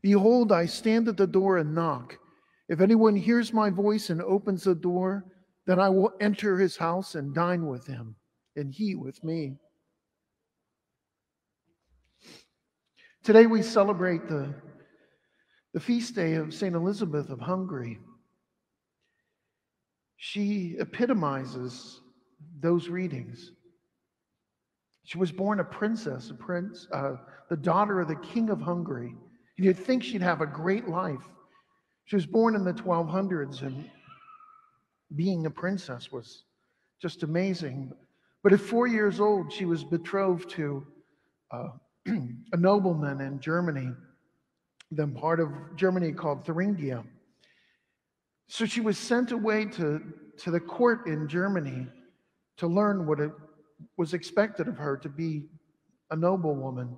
Behold, I stand at the door and knock. If anyone hears my voice and opens the door, then I will enter his house and dine with him, and he with me. Today we celebrate the feast day of St. Elizabeth of Hungary. She epitomizes those readings. She was born a princess, the daughter of the king of Hungary. And you'd think she'd have a great life. She was born in the 1200s, and being a princess was just amazing. But at 4 years old, she was betrothed to uh, a nobleman in Germany, then part of Germany called Thuringia. So she was sent away to the court in Germany to learn what it was expected of her to be a noblewoman.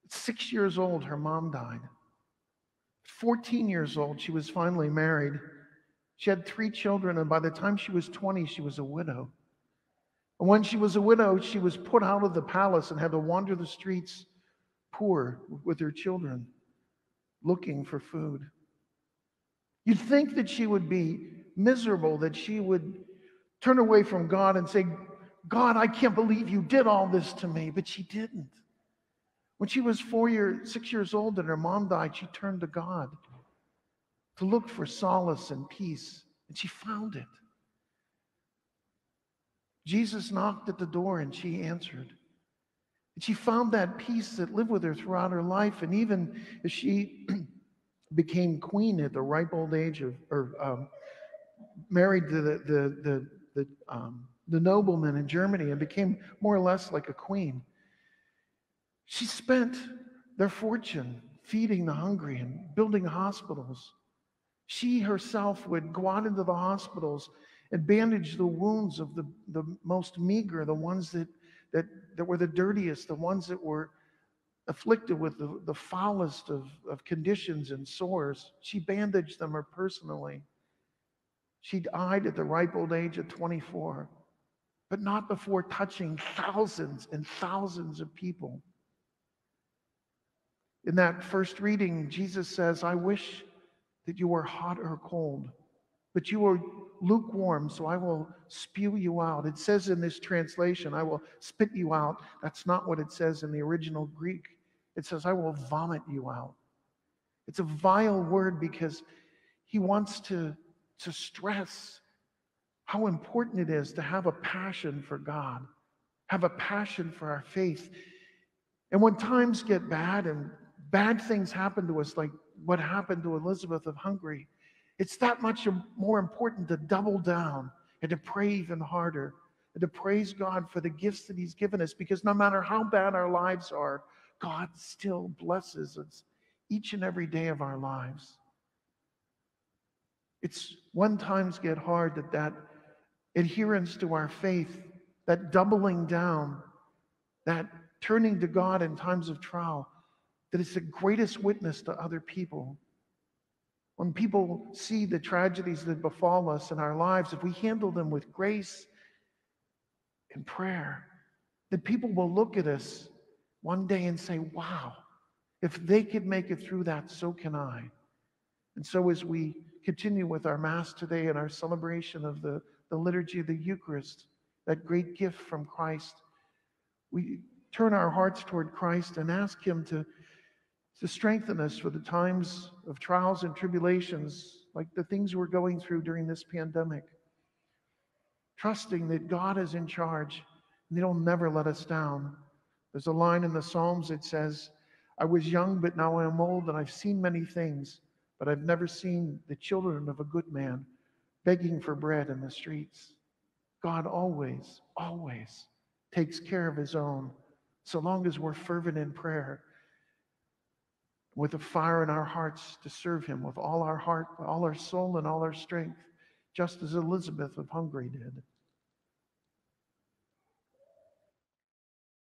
At 6 years old, her mom died. 14 years old, she was finally married. She had 3 children, and by the time she was 20, she was a widow. And when she was a widow, she was put out of the palace and had to wander the streets poor with her children, looking for food. You'd think that she would be miserable, that she would turn away from God and say, God, I can't believe you did all this to me. But she didn't. When she was 6 years old and her mom died, she turned to God to look for solace and peace, and she found it. Jesus knocked at the door and she answered. And she found that peace that lived with her throughout her life. And even as she became queen at the ripe old age of, or married to the nobleman in Germany and became more or less like a queen, she spent their fortune feeding the hungry and building hospitals. She herself would go out into the hospitals and bandage the wounds of the most meager, the ones that were the dirtiest, the ones that were afflicted with the foulest of conditions and sores. She bandaged them her personally. She died at the ripe old age of 24, but not before touching thousands and thousands of people. In that first reading, Jesus says, I wish that you were hot or cold, but you are lukewarm, so I will spew you out. It says in this translation, I will spit you out. That's not what it says in the original Greek. It says, I will vomit you out. It's a vile word because he wants to stress how important it is to have a passion for God, have a passion for our faith. And when times get bad and bad things happen to us, like what happened to Elizabeth of Hungary, it's that much more important to double down and to pray even harder and to praise God for the gifts that he's given us, because no matter how bad our lives are, God still blesses us each and every day of our lives. It's when times get hard that adherence to our faith, that doubling down, that turning to God in times of trial, that it's the greatest witness to other people. When people see the tragedies that befall us in our lives, if we handle them with grace and prayer, then people will look at us one day and say, wow, if they could make it through that, so can I. And so as we continue with our Mass today and our celebration of the liturgy of the Eucharist, that great gift from Christ, we turn our hearts toward Christ and ask him to strengthen us for the times of trials and tribulations, like the things we're going through during this pandemic. Trusting that God is in charge and he'll never let us down. There's a line in the Psalms that says, I was young, but now I am old, and I've seen many things, but I've never seen the children of a good man begging for bread in the streets. God always, always takes care of his own, so long as we're fervent in prayer, with a fire in our hearts to serve him with all our heart, all our soul, and all our strength, just as Elizabeth of Hungary did.